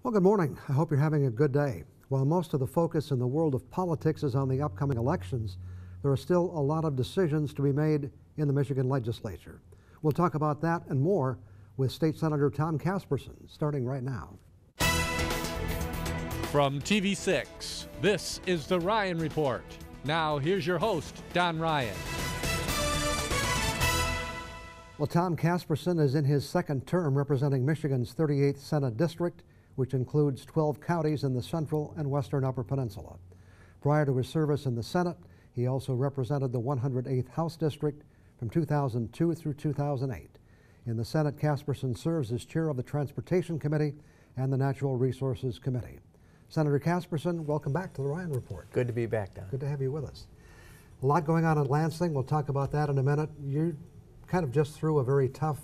Well, good morning. I hope you're having a good day. While most of the focus in the world of politics is on the upcoming elections, there are still a lot of decisions to be made in the Michigan legislature. We'll talk about that and more with State Senator Tom Casperson, starting right now. From TV6, this is the Ryan Report. Now, here's your host, Don Ryan. Well, Tom Casperson is in his second term representing Michigan's 38th Senate District, which includes 12 counties in the central and western Upper Peninsula. Prior to his service in the Senate, he also represented the 108th House District from 2002 through 2008. In the Senate, Casperson serves as chair of the Transportation Committee and the Natural Resources Committee. Senator Casperson, welcome back to the Ryan Report. Good to be back, Don. Good to have you with us. A lot going on in Lansing. We'll talk about that in a minute. You kind of just threw a very tough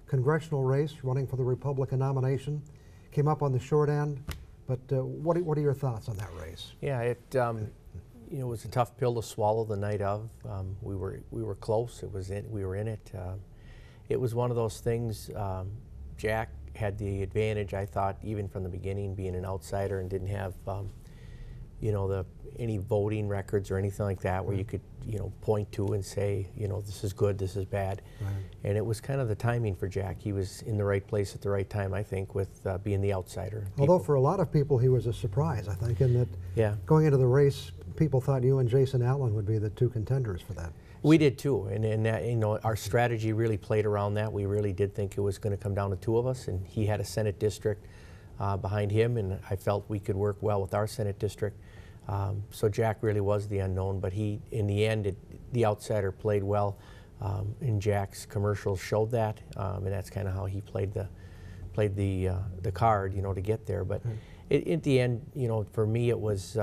congressional race running for the Republican nomination. Came up on the short end, but what are your thoughts on that race? Yeah, it was a tough pill to swallow the night of. We were close. We were in it. It was one of those things. Jack had the advantage, I thought, even from the beginning, being an outsider and didn't have any voting records or anything like that where you could point to and say, this is good, this is bad. Right. And it was kind of the timing for Jack. He was in the right place at the right time, I think, with being the outsider. Although for a lot of people he was a surprise, I think, in that going into the race, people thought you and Jason Allen would be the two contenders for that. We did too, and that, our strategy really played around that. We really did think it was going to come down to two of us, and he had a Senate district behind him, and I felt we could work well with our Senate district. So Jack really was the unknown, but in the end, the outsider played well, and Jack's commercials showed that, and that's kind of how he played the card, to get there. But at the end, for me, it was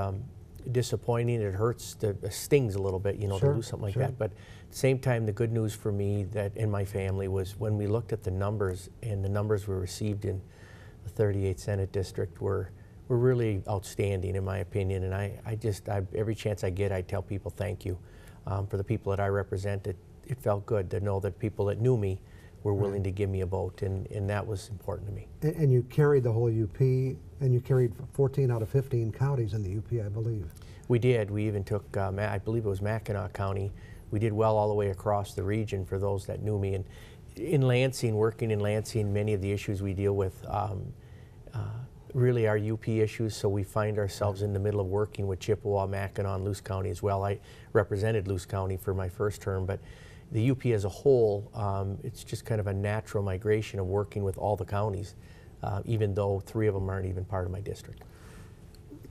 disappointing. It hurts, it stings a little bit, to lose something like that. But at the same time, the good news for me and my family was when we looked at the numbers, and the numbers we received in the 38th Senate District were really outstanding, in my opinion. And I every chance I get, I tell people thank you. For the people that I represent, it felt good to know that people that knew me were willing to give me a vote, and that was important to me. And you carried the whole UP, and you carried 14 out of 15 counties in the UP, I believe. We did. We even took, I believe it was Mackinac County. We did well all the way across the region for those that knew me. And in Lansing, working in Lansing, many of the issues we deal with really are UP issues, so we find ourselves in the middle of working with Chippewa, Mackinac, and Luce County as well. I represented Luce County for my first term, but the UP as a whole, it's just kind of a natural migration of working with all the counties, even though 3 of them aren't even part of my district.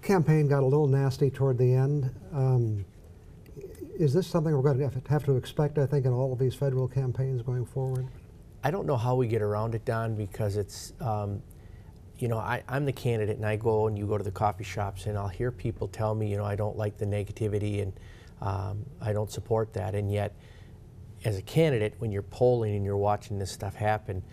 Campaign got a little nasty toward the end. Is this something we're going to have to expect, I think, in all of these federal campaigns going forward? I don't know how we get around it, Don, because it's, I'm the candidate, and I go and you go to the coffee shops, and I'll hear people tell me, I don't like the negativity, and I don't support that. And yet, as a candidate, when you're polling and you're watching this stuff happen,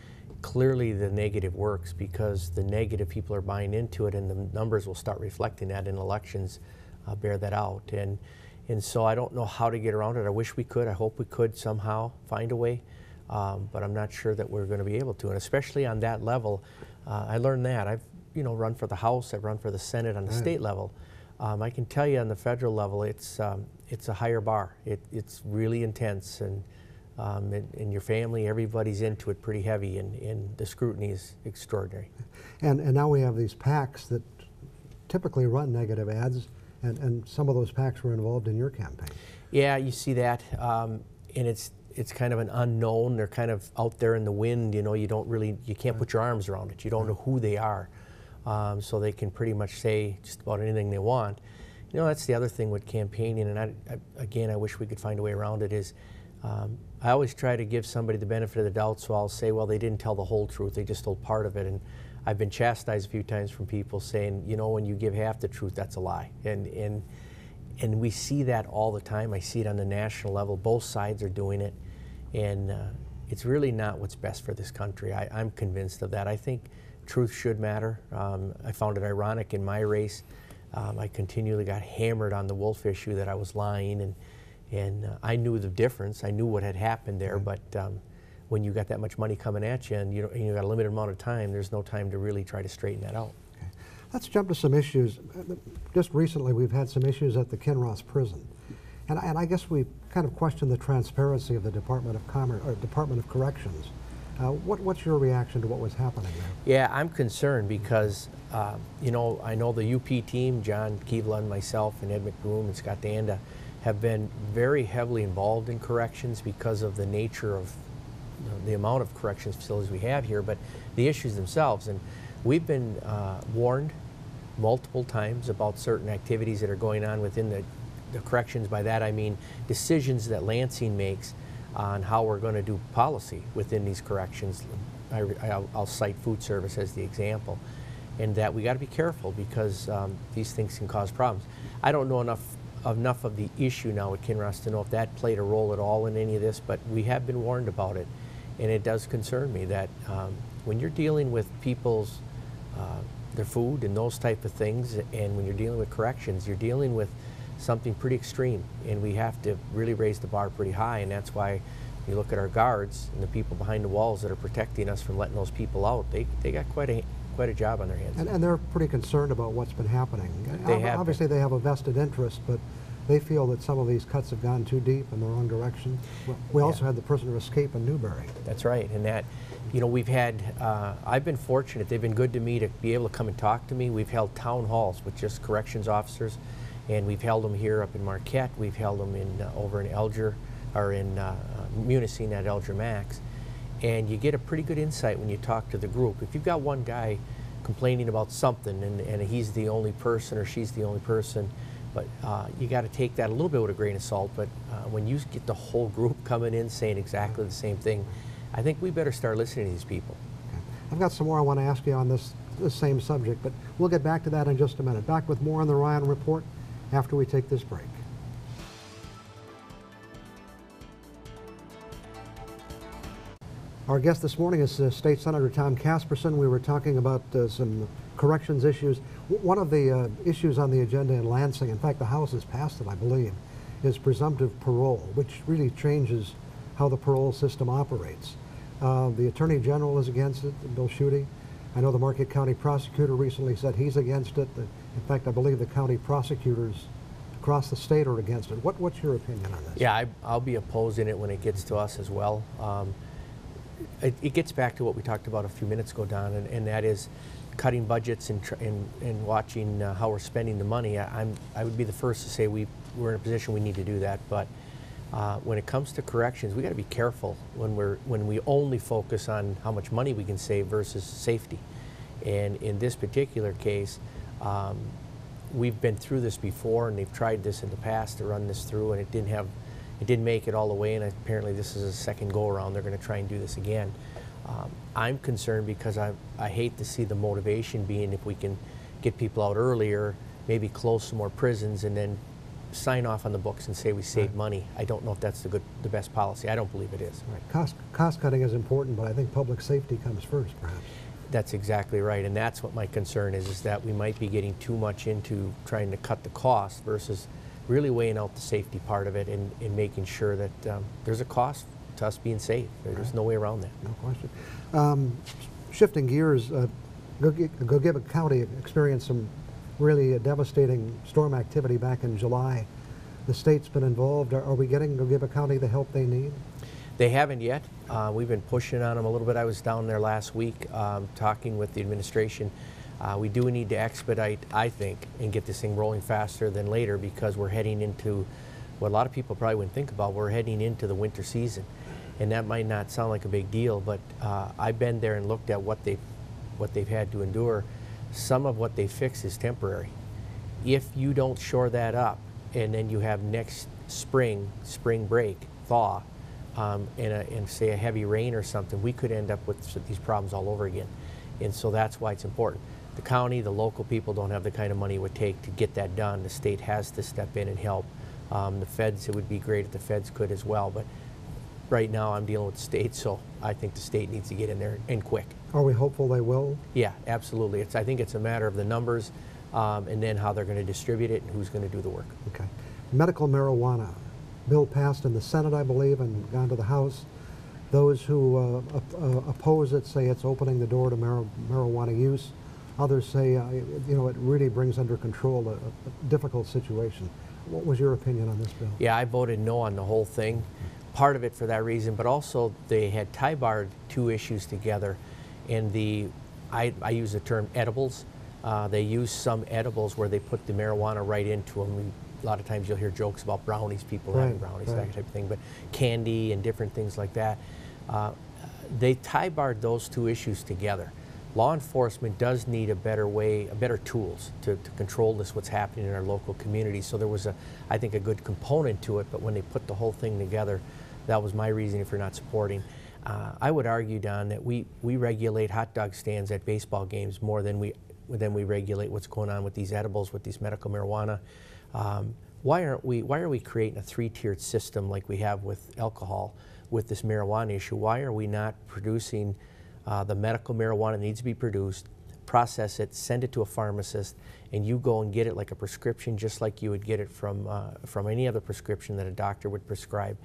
clearly the negative works because the negative people are buying into it, and the numbers will start reflecting that in elections, bear that out. And so I don't know how to get around it. I wish we could. I hope we could somehow find a way, but I'm not sure that we're going to be able to. And especially on that level, I learned that. I've run for the House, I've run for the Senate on the state level. I can tell you on the federal level, it's a higher bar. It's really intense, and your family, everybody's into it pretty heavy, and the scrutiny is extraordinary. And now we have these PACs that typically run negative ads, and some of those PACs were involved in your campaign. Yeah, you see that, and it's kind of an unknown. They're kind of out there in the wind. You can't put your arms around it. You don't know who they are, so they can pretty much say just about anything they want. That's the other thing with campaigning, and I wish we could find a way around it. Is I always try to give somebody the benefit of the doubt, so I'll say, well, they didn't tell the whole truth, they just told part of it. And I've been chastised a few times from people saying, when you give half the truth, that's a lie. And we see that all the time. I see it on the national level. Both sides are doing it, and it's really not what's best for this country. I'm convinced of that. I think truth should matter. I found it ironic in my race. I continually got hammered on the wolf issue that I was lying, and I knew the difference. I knew what had happened there, but when you got that much money coming at you and you got a limited amount of time, there's no time to really try to straighten that out. Okay. Let's jump to some issues. Just recently, we've had some issues at the Kinross prison. And I guess we kind of question the transparency of the Department of Commerce, or Department of Corrections. What's your reaction to what was happening there? Yeah, I'm concerned because, you know, I know the UP team, John Kevla and myself and Ed McBroom and Scott Danda, have been very heavily involved in corrections because of the nature of the amount of corrections facilities we have here, but the issues themselves. And we've been warned multiple times about certain activities that are going on within the corrections. By that I mean decisions that Lansing makes on how we're going to do policy within these corrections. I'll cite food service as the example, and that we got to be careful because these things can cause problems. I don't know enough of the issue now at Kinross to know if that played a role at all in any of this, but we have been warned about it, and it does concern me that when you're dealing with people's their food and those type of things, and when you're dealing with corrections, you're dealing with something pretty extreme, and we have to really raise the bar pretty high. And that's why you look at our guards and the people behind the walls that are protecting us from letting those people out. They got quite a job on their hands. And they're pretty concerned about what's been happening. Obviously they have a vested interest, but they feel that some of these cuts have gone too deep in the wrong direction. We also had the prisoner escape in Newberry. That's right, and that, you know, we've had, I've been fortunate, they've been good to me to be able to come and talk to me. We've held town halls with just corrections officers, and we've held them here up in Marquette. We've held them in over in Elger, or in Munising at Elger Max. And you get a pretty good insight when you talk to the group. If you've got one guy complaining about something and he's the only person or she's the only person, but you got to take that a little bit with a grain of salt. But when you get the whole group coming in saying exactly the same thing, I think we better start listening to these people. Okay. I've got some more I want to ask you on this same subject, but we'll get back to that in just a minute. Back with more on the Ryan Report after we take this break. Our guest this morning is State Senator Tom Casperson. We were talking about some corrections issues. One of the issues on the agenda in Lansing, in fact the House has passed it I believe, is presumptive parole, which really changes how the parole system operates. The Attorney General is against it, Bill Schuette. I know the Marquette County Prosecutor recently said he's against it. In fact, I believe the county prosecutors across the state are against it. What's your opinion on this? Yeah, I'll be opposing it when it gets to us as well. It gets back to what we talked about a few minutes ago, Don, and that is cutting budgets and watching how we're spending the money. I would be the first to say we're in a position we need to do that, but when it comes to corrections, we got to be careful when we only focus on how much money we can save versus safety. And in this particular case, we've been through this before, and they've tried this in the past to run this through, and it didn't make it all the way. And apparently, this is a second go around. They're going to try and do this again. I'm concerned because I hate to see the motivation being if we can get people out earlier, maybe close some more prisons, and then sign off on the books and say we saved money. I don't know if that's the best policy. I don't believe it is. Right. Cost cutting is important, but I think public safety comes first, perhaps. That's exactly right, and that's what my concern is that we might be getting too much into trying to cut the cost versus really weighing out the safety part of it and making sure that there's a cost to us being safe. There's no way around that. No question. Shifting gears, Gogebic County experienced some really devastating storm activity back in July. The state's been involved. Are we getting Gogebic County the help they need? They haven't yet. We've been pushing on them a little bit. I was down there last week talking with the administration. We do need to expedite, I think, and get this thing rolling faster than later because we're heading into what a lot of people probably wouldn't think about. We're heading into the winter season. And that might not sound like a big deal, but I've been there and looked at what they've had to endure. Some of what they fix is temporary. If you don't shore that up, and then you have next spring break, thaw, and say a heavy rain or something, we could end up with these problems all over again. And so that's why it's important. The county, the local people don't have the kind of money it would take to get that done. The state has to step in and help. The feds, it would be great if the feds could as well, but right now I'm dealing with the state, so I think the state needs to get in there and quick. Are we hopeful they will? Yeah, absolutely. I think it's a matter of the numbers and then how they're going to distribute it and who's going to do the work. Okay. Medical marijuana. Bill passed in the Senate, I believe, and gone to the House. Those who oppose it say it's opening the door to marijuana use. Others say, you know, it really brings under control a difficult situation. What was your opinion on this bill? Yeah, I voted no on the whole thing. Part of it for that reason, but also they had tie-barred two issues together. And I use the term edibles. They use some edibles where they put the marijuana right into them. A lot of times you'll hear jokes about brownies, people having brownies, that type of thing, but candy and different things like that. They tie-barred those two issues together. Law enforcement does need a better way, better tools to control this, what's happening in our local community. So there was, I think, a good component to it, but when they put the whole thing together, that was my reasoning for not supporting. I would argue, Don, that we regulate hot dog stands at baseball games more than we regulate what's going on with these edibles, with these medical marijuana. Why are we creating a three-tiered system like we have with alcohol with this marijuana issue? Why are we not producing the medical marijuana that needs to be produced, process it, send it to a pharmacist, and you go and get it like a prescription, just like you would get it from any other prescription that a doctor would prescribe?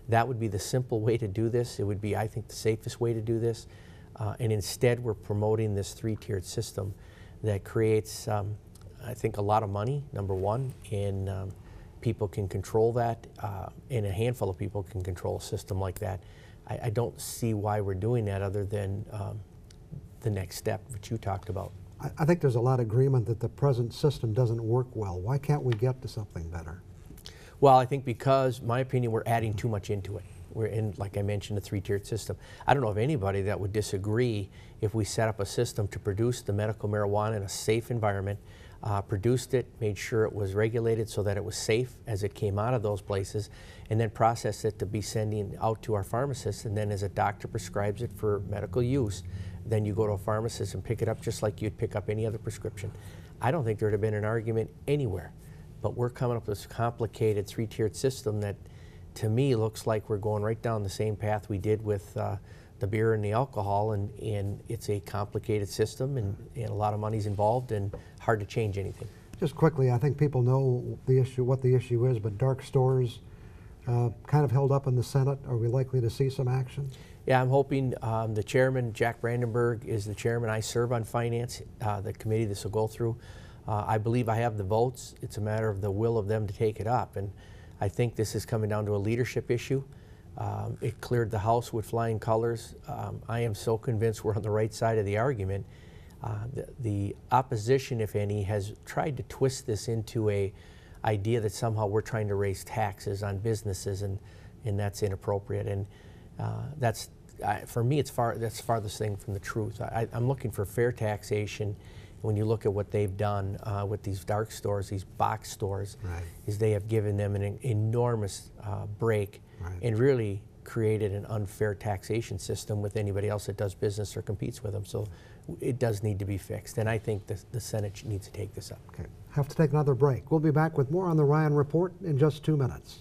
That would be the simple way to do this. It would be, I think, the safest way to do this. And instead, we're promoting this three-tiered system that creates, I think, a lot of money, number one, and people can control that, and a handful of people can control a system like that. I don't see why we're doing that other than the next step, which you talked about. I think there's a lot of agreement that the present system doesn't work well. Why can't we get to something better? Well, I think because, my opinion, we're adding too much into it. We're in, like I mentioned, a three-tiered system. I don't know of anybody that would disagree if we set up a system to produce the medical marijuana in a safe environment, produced it, made sure it was regulated so that it was safe as it came out of those places, and then processed it to be sending out to our pharmacists, and then as a doctor prescribes it for medical use, then you go to a pharmacist and pick it up just like you'd pick up any other prescription. I don't think there would have been an argument anywhere, but we're coming up with this complicated three-tiered system that, to me, looks like we're going right down the same path we did with the beer and the alcohol, and it's a complicated system, and a lot of money's involved, and hard to change anything. Just quickly, I think people know the issue, what the issue is, but dark stores kind of held up in the Senate. Are we likely to see some action? Yeah, I'm hoping. The chairman, Jack Brandenburg, is the chairman. I serve on finance, the committee this will go through. I believe I have the votes. It's a matter of the will of them to take it up, and I think this is coming down to a leadership issue. It cleared the House with flying colors. I am so convinced we're on the right side of the argument. The opposition, if any, has tried to twist this into a idea that somehow we're trying to raise taxes on businesses, and that's inappropriate. And that's, for me, that's farthest thing from the truth. I'm looking for fair taxation. When you look at what they've done with these dark stores, these box stores, is they have given them an enormous break, and really created an unfair taxation system with anybody else that does business or competes with them. So it does need to be fixed, and I think the Senate needs to take this up. Okay, have to take another break. We'll be back with more on the Ryan Report in just 2 minutes.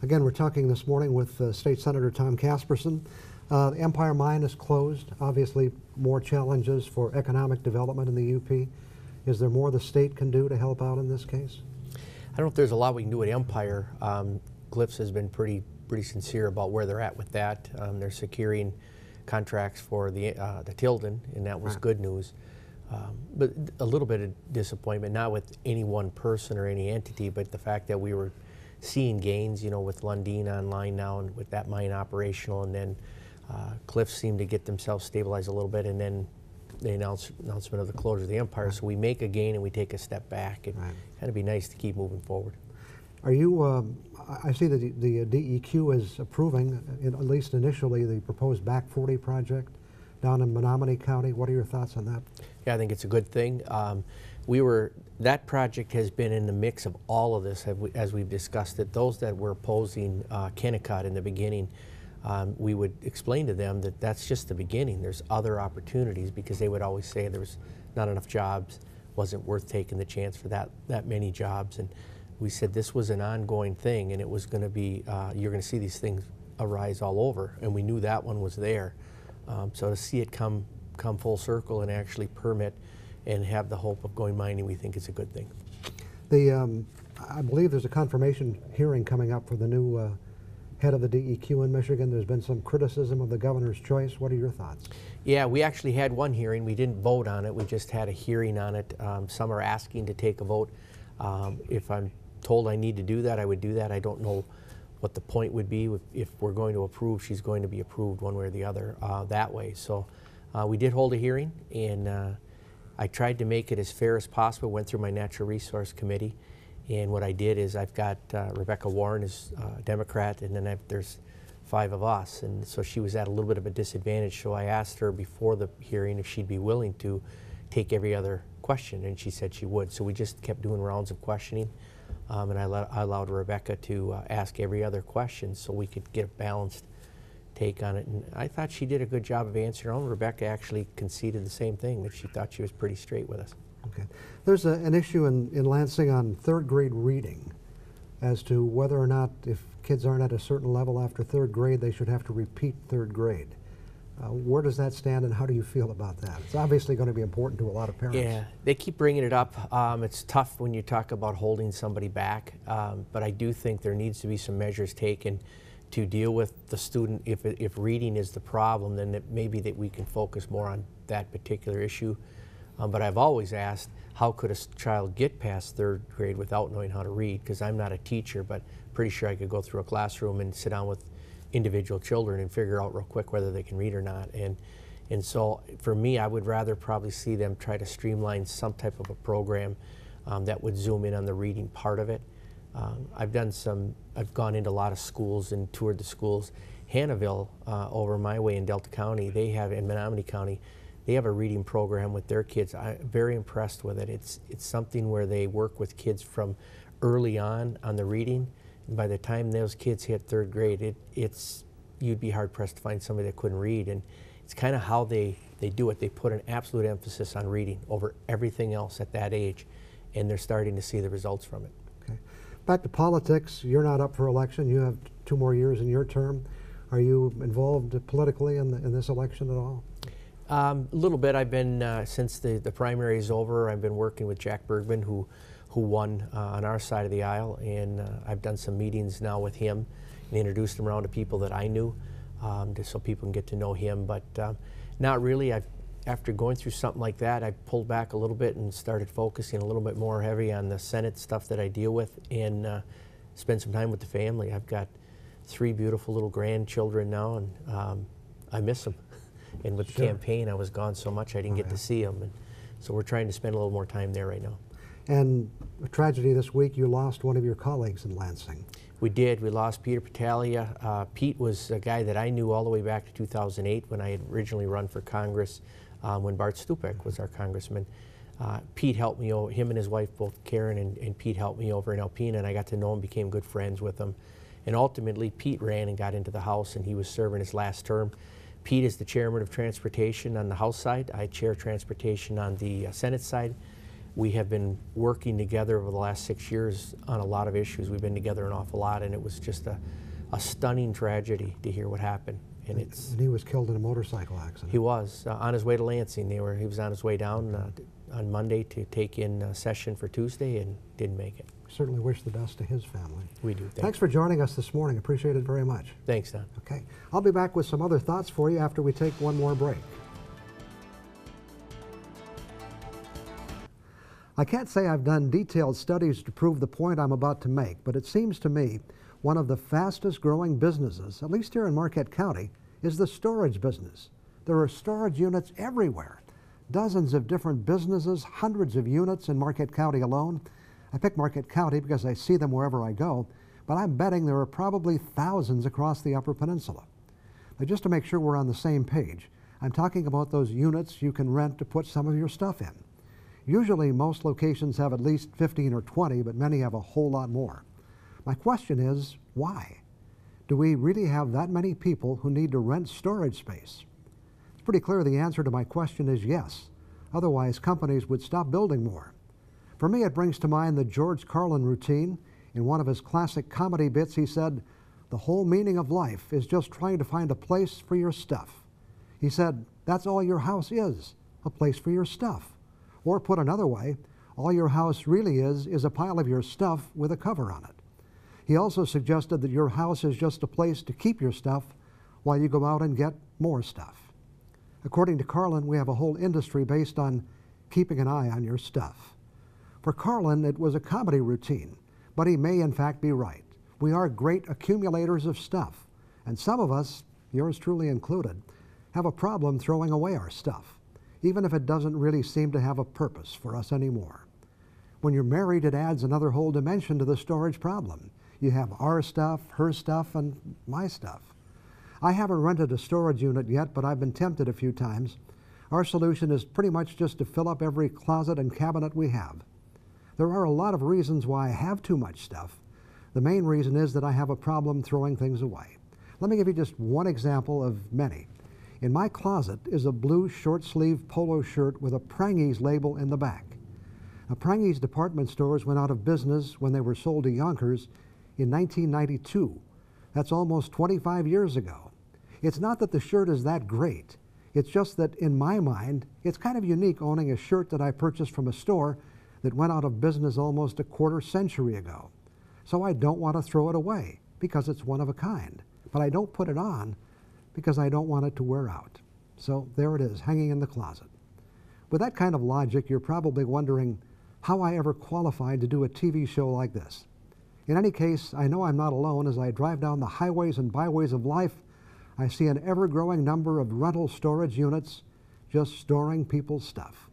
Again, we're talking this morning with State Senator Tom Casperson. The Empire Mine is closed. Obviously, more challenges for economic development in the UP. Is there more the state can do to help out in this case? I don't know if there's a lot we can do at Empire. Glyphs has been pretty sincere about where they're at with that. They're securing contracts for the Tilden, and that was good news. But a little bit of disappointment, not with any one person or any entity, but the fact that we were seeing gains, you know, with Lundin online now and with that mine operational, and then Cliffs seemed to get themselves stabilized a little bit, and then the announcement of the closure of the Empire. So we make a gain and we take a step back, and kind of be nice to keep moving forward. Are you, I see that the DEQ is approving, at least initially, the proposed Back 40 project down in Menominee County. What are your thoughts on that? Yeah, I think it's a good thing. That project has been in the mix of all of this as we've discussed it. Those that were opposing Kennecott in the beginning, we would explain to them that that's just the beginning. There's other opportunities, because they would always say there was not enough jobs, wasn't worth taking the chance for that many jobs. And we said this was an ongoing thing, and it was going to be, you're going to see these things arise all over, and we knew that one was there. So to see it come full circle and actually permit and have the hope of going mining, we think is a good thing. I believe there's a confirmation hearing coming up for the new head of the DEQ in Michigan. There's been some criticism of the governor's choice. What are your thoughts? Yeah, we actually had one hearing. We didn't vote on it. We just had a hearing on it. Some are asking to take a vote. If I'm told I need to do that, I would do that. I don't know what the point would be. If we're going to approve, she's going to be approved one way or the other that way. So we did hold a hearing, and I tried to make it as fair as possible. Went through my Natural Resource Committee, and what I did is I've got Rebecca Warren is a Democrat, and then there's 5 of us, and so she was at a little bit of a disadvantage. So I asked her before the hearing if she'd be willing to take every other question, and she said she would. So we just kept doing rounds of questioning, and I allowed Rebecca to ask every other question so we could get a balanced take on it. And I thought she did a good job of answering her own. Rebecca actually conceded the same thing, that she thought she was pretty straight with us. Okay. There's an issue in Lansing on 3rd grade reading as to whether or not, if kids aren't at a certain level after 3rd grade, they should have to repeat 3rd grade. Where does that stand, and how do you feel about that? It's obviously going to be important to a lot of parents. Yeah, they keep bringing it up. It's tough when you talk about holding somebody back, but I do think there needs to be some measures taken to deal with the student. If reading is the problem, then it may be that we can focus more on that particular issue. But I've always asked, how could a child get past 3rd grade without knowing how to read? Because I'm not a teacher, but pretty sure I could go through a classroom and sit down with individual children and figure out real quick whether they can read or not. And so for me, I would rather probably see them try to streamline some type of a program that would zoom in on the reading part of it. I've gone into a lot of schools and toured the schools. Hannahville, over my way in Delta County, in Menominee County, they have a reading program with their kids. I'm very impressed with it. It's something where they work with kids from early on the reading. And by the time those kids hit 3rd grade, you'd be hard pressed to find somebody that couldn't read. And it's kind of how they do it. They put an absolute emphasis on reading over everything else at that age, and they're starting to see the results from it. Okay. Back to politics. You're not up for election. You have 2 more years in your term. Are you involved politically in this election at all? A little bit. I've been, since the primary is over, I've been working with Jack Bergman, who won on our side of the aisle, and I've done some meetings now with him and introduced him around to people that I knew, just so people can get to know him. But not really. After going through something like that, I pulled back a little bit and started focusing a little bit more heavy on the Senate stuff that I deal with, and spend some time with the family. I've got 3 beautiful little grandchildren now, and I miss them. And with the campaign, I was gone so much I didn't get to see them. And so we're trying to spend a little more time there right now. And a tragedy this week, you lost one of your colleagues in Lansing. We did. We lost Peter Patalia. Pete was a guy that I knew all the way back to 2008 when I had originally run for Congress, when Bart Stupek was our congressman. Pete helped me, him and his wife, both Karen and Pete, helped me over in Alpena, and I got to know him, became good friends with him. And ultimately, Pete ran and got into the House, and he was serving his last term. Pete is the chairman of Transportation on the House side. I chair Transportation on the Senate side. We have been working together over the last 6 years on a lot of issues. We've been together an awful lot, and it was just a stunning tragedy to hear what happened. And he was killed in a motorcycle accident. He was on his way to Lansing. He was on his way down on Monday to take in session for Tuesday, and didn't make it. Certainly wish the best to his family. We do. Thanks for joining us this morning. Appreciate it very much. Thanks, Don. Okay. I'll be back with some other thoughts for you after we take one more break. I can't say I've done detailed studies to prove the point I'm about to make, but it seems to me one of the fastest growing businesses, at least here in Marquette County, is the storage business. There are storage units everywhere. Dozens of different businesses, hundreds of units in Marquette County alone. I pick Marquette County because I see them wherever I go, but I'm betting there are probably thousands across the Upper Peninsula. Now, just to make sure we're on the same page, I'm talking about those units you can rent to put some of your stuff in. Usually most locations have at least 15 or 20, but many have a whole lot more. My question is, why? Do we really have that many people who need to rent storage space? It's pretty clear the answer to my question is yes. Otherwise, companies would stop building more. For me, it brings to mind the George Carlin routine. In one of his classic comedy bits, he said, "The whole meaning of life is just trying to find a place for your stuff." He said, that's all your house is, a place for your stuff. Or put another way, All your house really is a pile of your stuff with a cover on it. He also suggested that your house is just a place to keep your stuff while you go out and get more stuff. According to Carlin, we have a whole industry based on keeping an eye on your stuff. For Carlin, it was a comedy routine, but he may in fact be right. We are great accumulators of stuff, and some of us, yours truly included, have a problem throwing away our stuff, even if it doesn't really seem to have a purpose for us anymore. When you're married, it adds another whole dimension to the storage problem. You have our stuff, her stuff, and my stuff. I haven't rented a storage unit yet, but I've been tempted a few times. Our solution is pretty much just to fill up every closet and cabinet we have. There are a lot of reasons why I have too much stuff. The main reason is that I have a problem throwing things away. Let me give you just one example of many. In my closet is a blue short-sleeve polo shirt with a Prangies label in the back. Now, Prangies department stores went out of business when they were sold to Yonkers in 1992. That's almost 25 years ago. It's not that the shirt is that great. It's just that in my mind, it's kind of unique owning a shirt that I purchased from a store that went out of business almost a quarter century ago. So I don't want to throw it away because it's one of a kind. But I don't put it on because I don't want it to wear out. So there it is, hanging in the closet. With that kind of logic, you're probably wondering how I ever qualified to do a TV show like this. In any case, I know I'm not alone. As I drive down the highways and byways of life, I see an ever-growing number of rental storage units just storing people's stuff.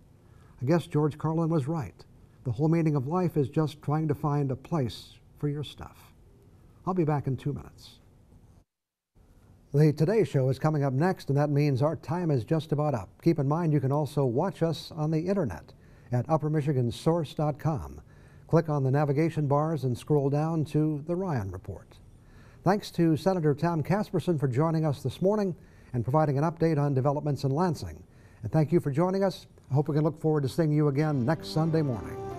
I guess George Carlin was right. The whole meaning of life is just trying to find a place for your stuff. I'll be back in 2 minutes. The Today Show is coming up next, and that means our time is just about up. Keep in mind you can also watch us on the internet at uppermichigansource.com. Click on the navigation bars and scroll down to The Ryan Report. Thanks to Senator Tom Casperson for joining us this morning and providing an update on developments in Lansing. And thank you for joining us. I hope we can look forward to seeing you again next Sunday morning.